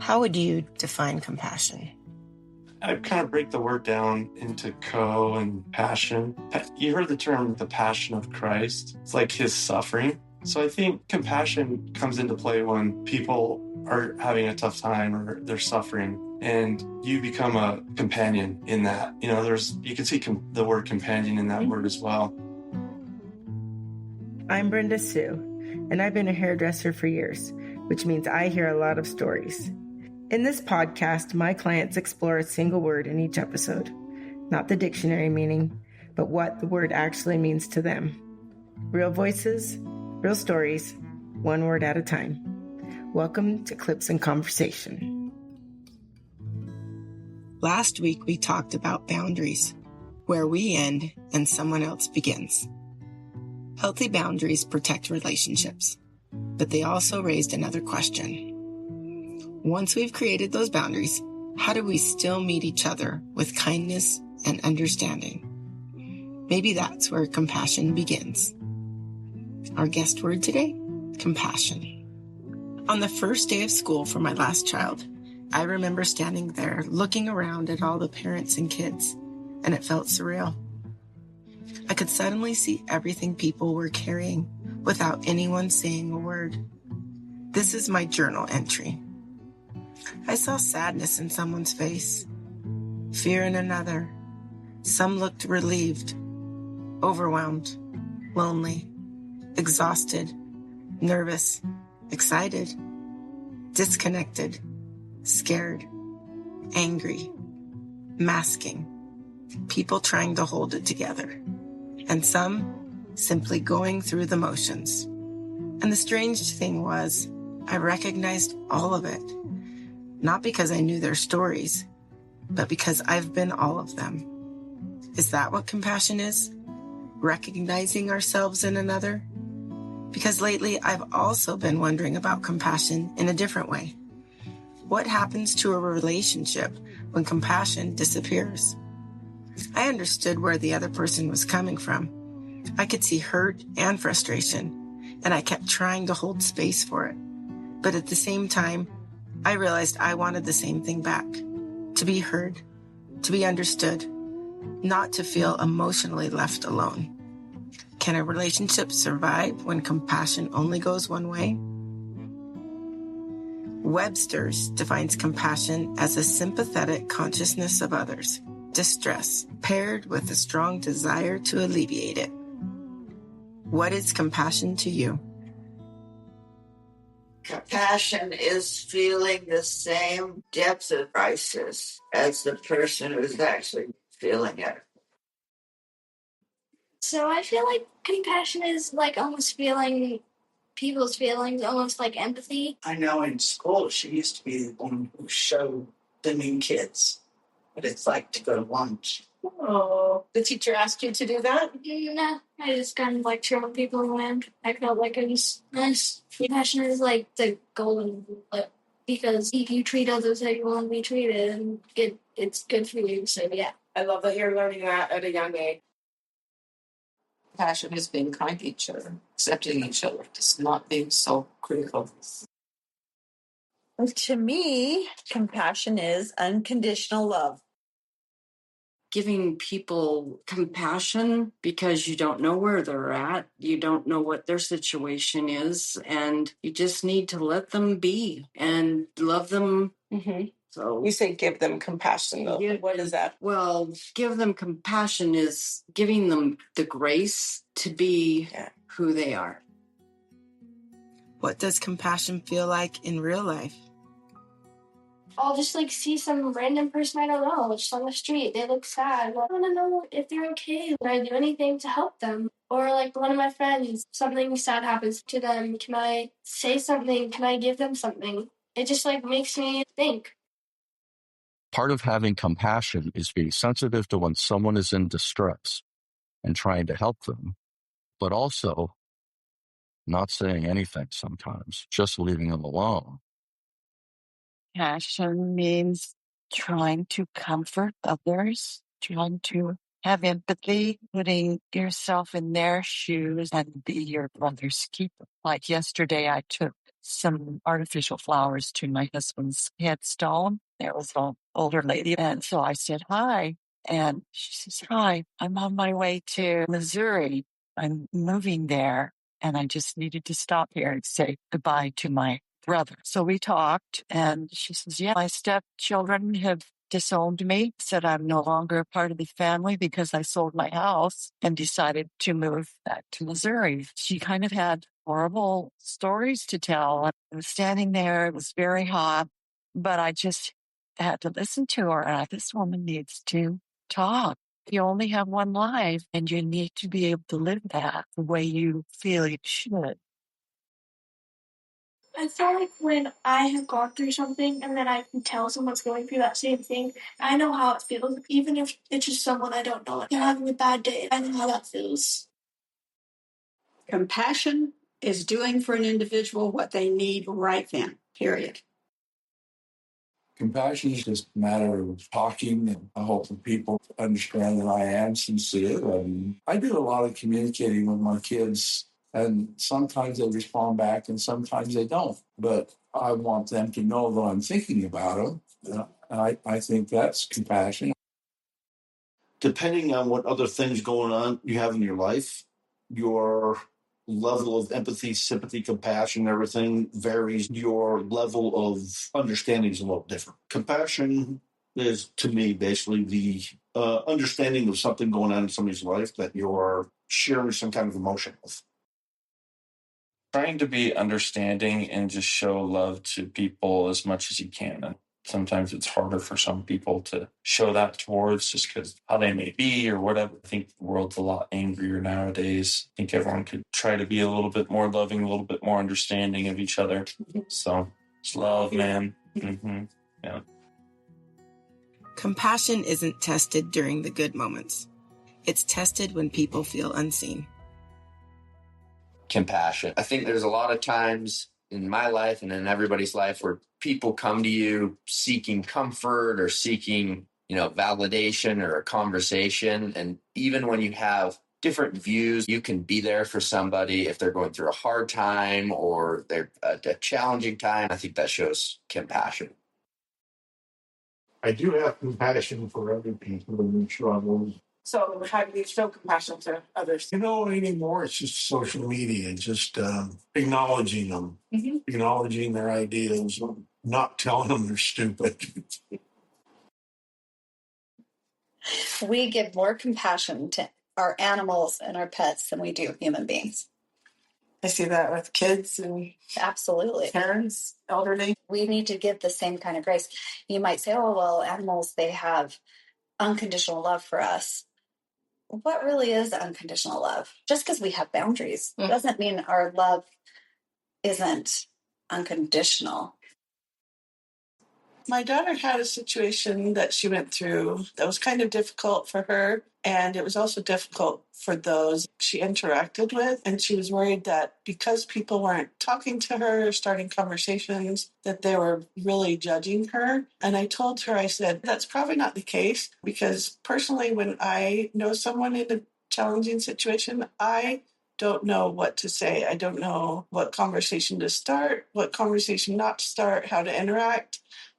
How would you define compassion? I'd kind of break the word down into and passion. You heard the term the passion of Christ. It's like his suffering. So I think compassion comes into play when people are having a tough time or they're suffering, and you become a companion in that. You can see the word companion in that word as well. I'm Brenda Sue, and I've been a hairdresser for years, which means I hear a lot of stories. In this podcast, my clients explore a single word in each episode, not the dictionary meaning, but what the word actually means to them. Real voices, real stories, one word at a time. Welcome to Clips and Conversation. Last week, we talked about boundaries, where we end and someone else begins. Healthy boundaries protect relationships, but they also raised another question. Once we've created those boundaries, how do we still meet each other with kindness and understanding? Maybe that's where compassion begins. Our guest word today, compassion. On the first day of school for my last child, I remember standing there looking around at all the parents and kids, and it felt surreal. I could suddenly see everything people were carrying without anyone saying a word. This is my journal entry. I saw sadness in someone's face, fear in another. Some looked relieved, overwhelmed, lonely, exhausted, nervous, excited, disconnected, scared, angry, masking, people trying to hold it together, and some simply going through the motions. And the strange thing was, I recognized all of it. Not because I knew their stories, but because I've been all of them. Is that what compassion is? Recognizing ourselves in another? Because lately I've also been wondering about compassion in a different way. What happens to a relationship when compassion disappears? I understood where the other person was coming from. I could see hurt and frustration, and I kept trying to hold space for it. But at the same time, I realized I wanted the same thing back. To be heard, to be understood, not to feel emotionally left alone. Can a relationship survive when compassion only goes one way? Webster's defines compassion as a sympathetic consciousness of others' distress, paired with a strong desire to alleviate it. What is compassion to you? Compassion is feeling the same depth of crisis as the person who's actually feeling it. So I feel like compassion is like almost feeling people's feelings, almost like empathy. I know in school she used to be the one who showed the new kids what it's like to go to lunch. Oh, the teacher asked you to do that? No, I just kind of like showing people around. I felt like it was nice. Compassion is like the golden rule, because if you treat others how you want to be treated, and it's good for you. So yeah. I love that you're learning that at a young age. Compassion is being kind to each other, accepting each other, just not being so critical. To me, compassion is unconditional love. Giving people compassion because you don't know where they're at, you don't know what their situation is, and you just need to let them be and love them. Mm-hmm. So you say give them compassion, though. What is that? Well, give them compassion is giving them the grace to be who they are. What does compassion feel like in real life? I'll just like see some random person I don't know just on the street. They look sad. I want to know if they're okay. Can I do anything to help them? Or like one of my friends, something sad happens to them. Can I say something? Can I give them something? It just like makes me think. Part of having compassion is being sensitive to when someone is in distress and trying to help them, but also not saying anything sometimes, just leaving them alone. Passion means trying to comfort others, trying to have empathy, putting yourself in their shoes and be your brother's keeper. Like yesterday, I took some artificial flowers to my husband's headstone. There was an older lady. And so I said, hi. And she says, hi, I'm on my way to Missouri. I'm moving there. And I just needed to stop here and say goodbye to my brother. So we talked, and she says, yeah, my stepchildren have disowned me, said I'm no longer a part of the family because I sold my house and decided to move back to Missouri. She kind of had horrible stories to tell. I was standing there, it was very hot, but I just had to listen to her. And this woman needs to talk. You only have one life, and you need to be able to live that the way you feel you should. I feel like when I have gone through something and then I can tell someone's going through that same thing, I know how it feels. Even if it's just someone I don't know, like they're having a bad day, I know how that feels. Compassion is doing for an individual what they need right then, period. Compassion is just a matter of talking, and I hope that people understand that I am sincere. And I do a lot of communicating with my kids, and sometimes they respond back and sometimes they don't. But I want them to know that I'm thinking about them. And I think that's compassion. Depending on what other things going on you have in your life, your level of empathy, sympathy, compassion, everything varies. Your level of understanding is a little different. Compassion is, to me, basically the understanding of something going on in somebody's life that you're sharing some kind of emotion with. Trying to be understanding and just show love to people as much as you can. And sometimes it's harder for some people to show that towards just because how they may be or whatever. I think the world's a lot angrier nowadays. I think everyone could try to be a little bit more loving, a little bit more understanding of each other. So it's love, man. Mm-hmm. Yeah. Compassion isn't tested during the good moments. It's tested when people feel unseen. Compassion. I think there's a lot of times in my life and in everybody's life where people come to you seeking comfort or seeking, validation or a conversation. And even when you have different views, you can be there for somebody if they're going through a hard time or they're a challenging time. I think that shows compassion. I do have compassion for other people in trouble. So how do you show compassion to others? Anymore it's just social media, just acknowledging them, acknowledging their ideas, not telling them they're stupid. We give more compassion to our animals and our pets than we do human beings. I see that with kids and absolutely parents, elderly. We need to give the same kind of grace. You might say, oh, well, animals, they have unconditional love for us. What really is unconditional love? Just because we have boundaries doesn't mean our love isn't unconditional. My daughter had a situation that she went through that was kind of difficult for her, and it was also difficult for those she interacted with. And she was worried that because people weren't talking to her or starting conversations, that they were really judging her. And I told her, I said, that's probably not the case, because personally, when I know someone in a challenging situation, I don't know what to say. I don't know what conversation to start, what conversation not to start, how to interact.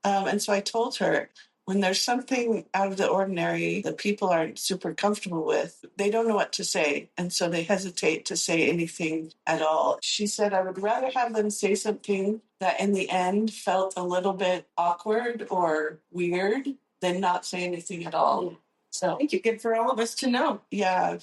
And so I told her, when there's something out of the ordinary that people aren't super comfortable with, they don't know what to say. And so they hesitate to say anything at all. She said, I would rather have them say something that in the end felt a little bit awkward or weird than not say anything at all. So I think it's good for all of us to know. Yeah.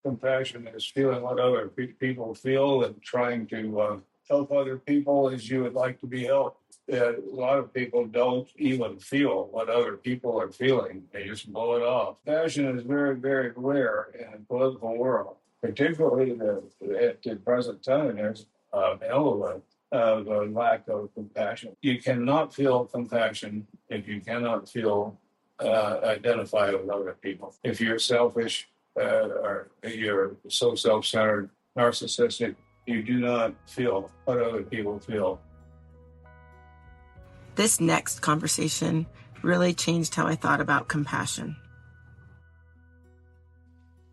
Compassion is feeling what other people feel and trying to help other people as you would like to be helped. A lot of people don't even feel what other people are feeling. They just blow it off. Passion is very, very rare in the political world, particularly at the present time. There's a hell of a lack of compassion. You cannot feel compassion if you cannot feel identify with other people. If you're selfish or you're so self-centered, narcissistic, you do not feel what other people feel. This next conversation really changed how I thought about compassion.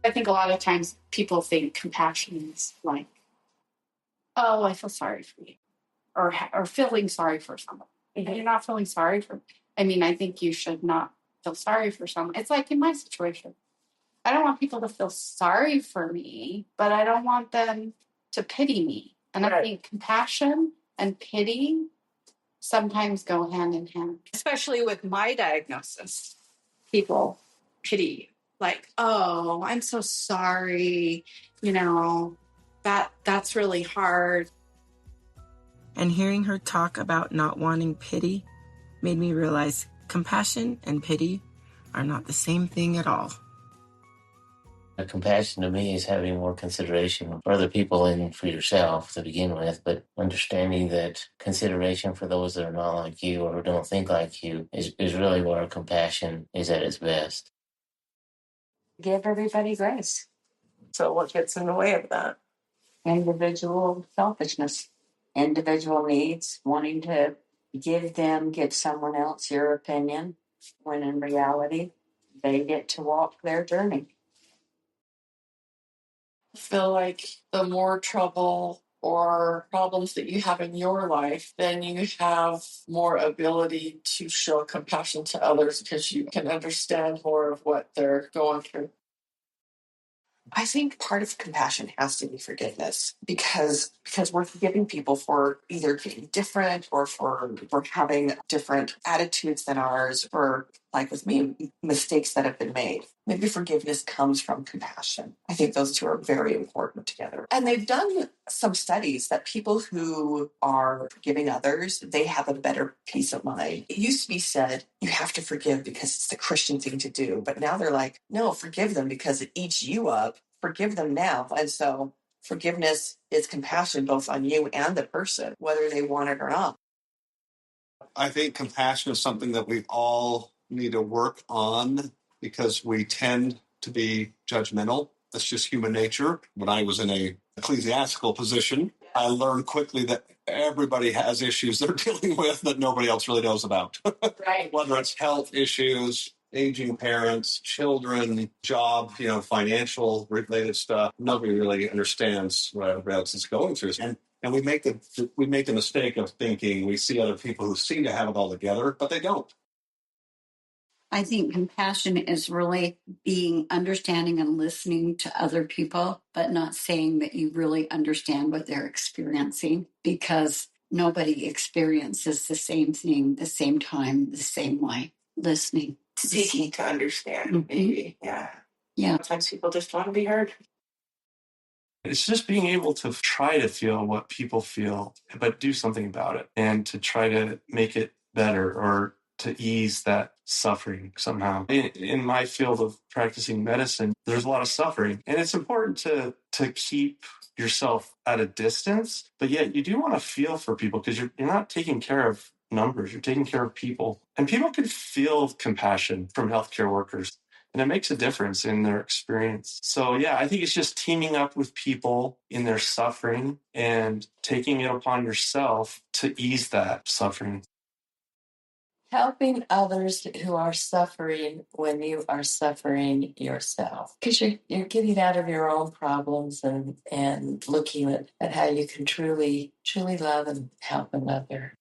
I think a lot of times people think compassion is like oh, I feel sorry for you, or feeling sorry for someone. And you're not feeling sorry for. I mean, I think you should not feel sorry for someone. It's like in my situation. I don't want people to feel sorry for me, but I don't want them to pity me. And I think compassion and pity sometimes go hand in hand. Especially with my diagnosis, people pity, like, oh, I'm so sorry. You know, that's really hard. And hearing her talk about not wanting pity made me realize compassion and pity are not the same thing at all. Compassion to me is having more consideration for other people and for yourself to begin with, but understanding that consideration for those that are not like you or who don't think like you is really where compassion is at its best. Give everybody grace. So what gets in the way of that? Individual selfishness, individual needs, wanting to give someone else your opinion, when in reality, they get to walk their journey. I feel like the more trouble or problems that you have in your life, then you have more ability to show compassion to others because you can understand more of what they're going through. I think part of compassion has to be forgiveness because we're forgiving people for either being different or for having different attitudes than ours, or like with me, mistakes that have been made. Maybe forgiveness comes from compassion. I think those two are very important together. And they've done some studies that people who are forgiving others, they have a better peace of mind. It used to be said, you have to forgive because it's the Christian thing to do. But now they're like, no, forgive them because it eats you up. Forgive them now. And so forgiveness is compassion both on you and the person, whether they want it or not. I think compassion is something that we all need to work on because we tend to be judgmental. That's just human nature. When I was in a ecclesiastical position, I learned quickly that everybody has issues they're dealing with that nobody else really knows about. Right. Whether it's health issues, aging parents, children, job, financial related stuff. Nobody really understands what everybody else is going through. And we make the mistake of thinking we see other people who seem to have it all together, but they don't. I think compassion is really being understanding and listening to other people, but not saying that you really understand what they're experiencing, because nobody experiences the same thing, the same time, the same way. Listening. Seeking to understand, maybe. Yeah. Sometimes people just want to be heard. It's just being able to try to feel what people feel, but do something about it and to try to make it better or to ease that suffering somehow. In my field of practicing medicine, there's a lot of suffering, and it's important to keep yourself at a distance, but yet you do want to feel for people because you're not taking care of numbers, you're taking care of people. And people can feel compassion from healthcare workers, and it makes a difference in their experience. So yeah, I think it's just teaming up with people in their suffering and taking it upon yourself to ease that suffering. Helping others who are suffering when you are suffering yourself. Because you're getting out of your own problems and looking at how you can truly love and help another.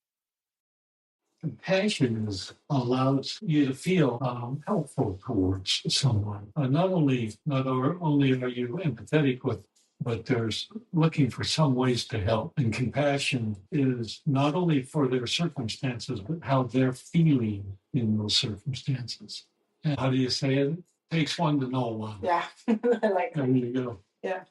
Compassion allows you to feel helpful towards someone. Not only are you empathetic with, but there's looking for some ways to help. And compassion is not only for their circumstances, but how they're feeling in those circumstances. And how do you say it? Takes one to know one. Yeah. I like that. There you go. Yeah.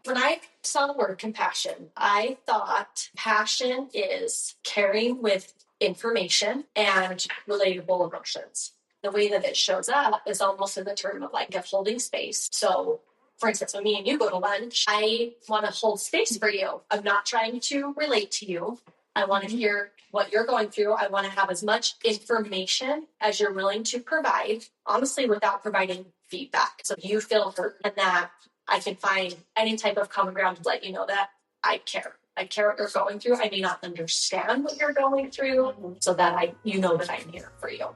When I saw the word compassion, I thought passion is caring with information and relatable emotions. The way that it shows up is almost in the term of like holding space. So, for instance, when me and you go to lunch, I want to hold space for you. I'm not trying to relate to you. I want to hear what you're going through. I want to have as much information as you're willing to provide, honestly, without providing feedback. So you feel hurt and that I can find any type of common ground to let you know that I care. I care what you're going through. I may not understand what you're going through, so that you know that I'm here for you.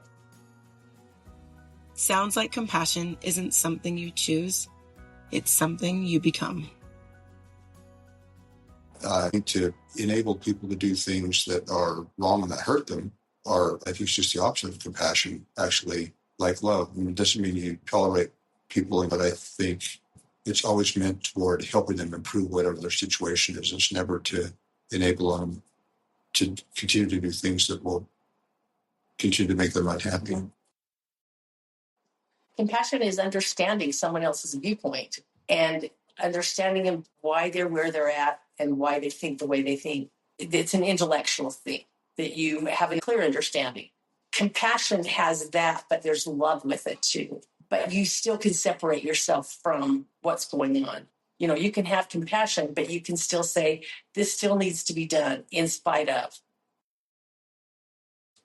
Sounds like compassion isn't something you choose. It's something you become. To enable people to do things that are wrong and that hurt them I think it's just the opposite of compassion, actually, like love. I mean, it doesn't mean you tolerate people, but I think it's always meant toward helping them improve whatever their situation is. It's never to enable them to continue to do things that will continue to make them unhappy. Compassion is understanding someone else's viewpoint and understanding them why they're where they're at and why they think the way they think. It's an intellectual thing that you have a clear understanding. Compassion has that, but there's love with it too. But you still can separate yourself from what's going on. You know, you can have compassion, but you can still say, this still needs to be done in spite of.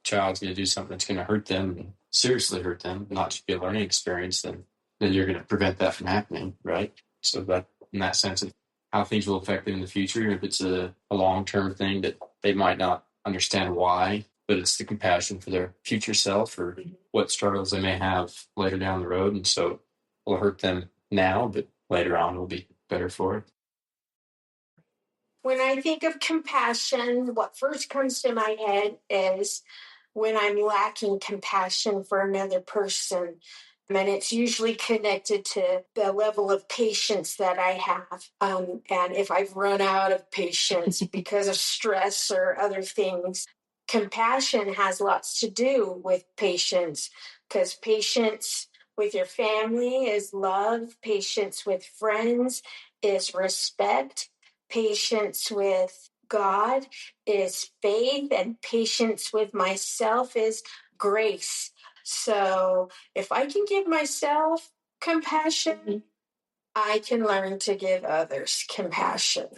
Child's going to do something that's going to hurt them, seriously hurt them, not just be a learning experience, then you're going to prevent that from happening, right? So that, in that sense of how things will affect them in the future, if it's a long-term thing that they might not understand why, but it's the compassion for their future self or what struggles they may have later down the road. And so it will hurt them now, but later on will be better for it. When I think of compassion, what first comes to my head is when I'm lacking compassion for another person. And it's usually connected to the level of patience that I have. And if I've run out of patience because of stress or other things, compassion has lots to do with patience, because patience with your family is love. Patience with friends is respect. Patience with God is faith, and patience with myself is grace. So if I can give myself compassion, I can learn to give others compassion.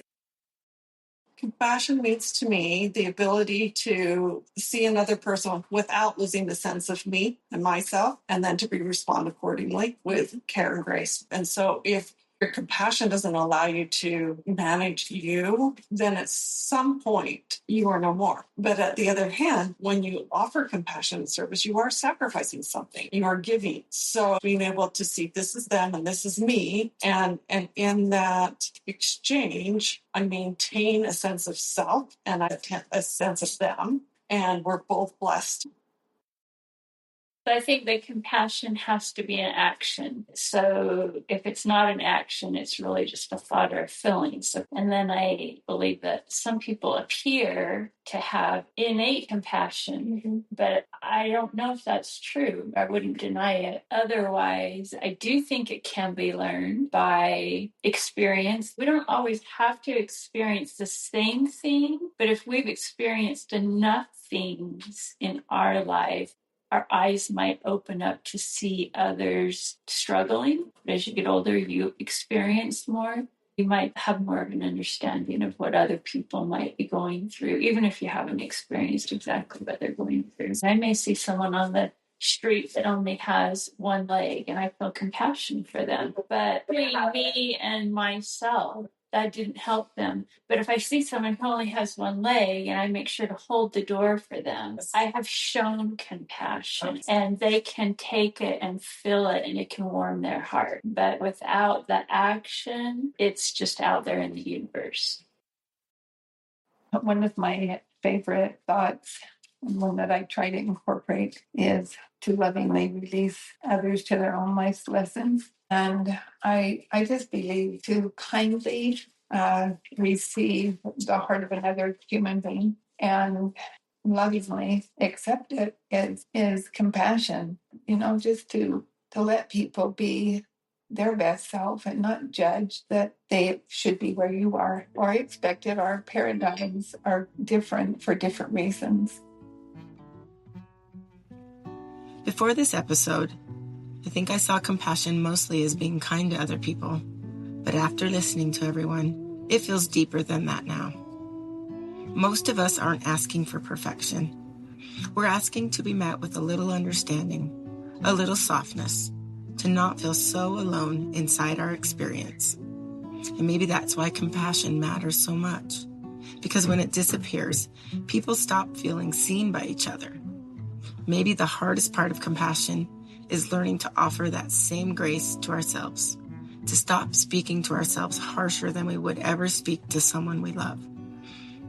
Compassion means to me the ability to see another person without losing the sense of me and myself, and then to respond accordingly with care and grace. And so if your compassion doesn't allow you to manage you, then at some point you are no more. But at the other hand, when you offer compassion and service, you are sacrificing something. You are giving. So being able to see this is them and this is me, and in that exchange, I maintain a sense of self and a sense of them, and we're both blessed. I think that compassion has to be an action. So if it's not an action, it's really just a thought or a feeling. So, and then I believe that some people appear to have innate compassion, but I don't know if that's true. I wouldn't deny it. Otherwise, I do think it can be learned by experience. We don't always have to experience the same thing, but if we've experienced enough things in our life, our eyes might open up to see others struggling. As you get older, you experience more. You might have more of an understanding of what other people might be going through, even if you haven't experienced exactly what they're going through. I may see someone on the street that only has one leg, and I feel compassion for them. But between me and myself, that didn't help them. But if I see someone who only has one leg and I make sure to hold the door for them, I have shown compassion, and they can take it and feel it, and it can warm their heart. But without the action, it's just out there in the universe. One of my favorite thoughts, and one that I try to incorporate, is to lovingly release others to their own life's lessons. And I just believe to kindly receive the heart of another human being and lovingly accept it is compassion. You know, just to let people be their best self and not judge that they should be where you are or expect it. Our paradigms are different for different reasons. Before this episode, I think I saw compassion mostly as being kind to other people. But after listening to everyone, it feels deeper than that now. Most of us aren't asking for perfection. We're asking to be met with a little understanding, a little softness, to not feel so alone inside our experience. And maybe that's why compassion matters so much. Because when it disappears, people stop feeling seen by each other. Maybe the hardest part of compassion is learning to offer that same grace to ourselves, to stop speaking to ourselves harsher than we would ever speak to someone we love.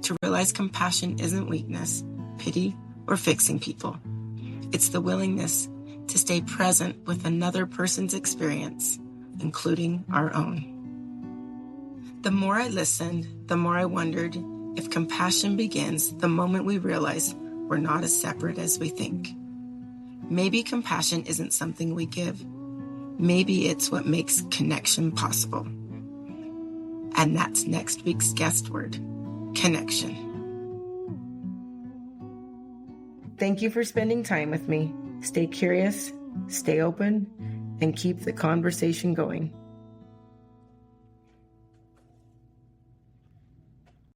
to realize compassion isn't weakness, pity, or fixing people. It's the willingness to stay present with another person's experience, including our own. The more I listened, the more I wondered if compassion begins the moment we realize we're not as separate as we think. Maybe compassion isn't something we give. Maybe it's what makes connection possible. And that's next week's guest word, connection. Thank you for spending time with me. Stay curious, stay open, and keep the conversation going.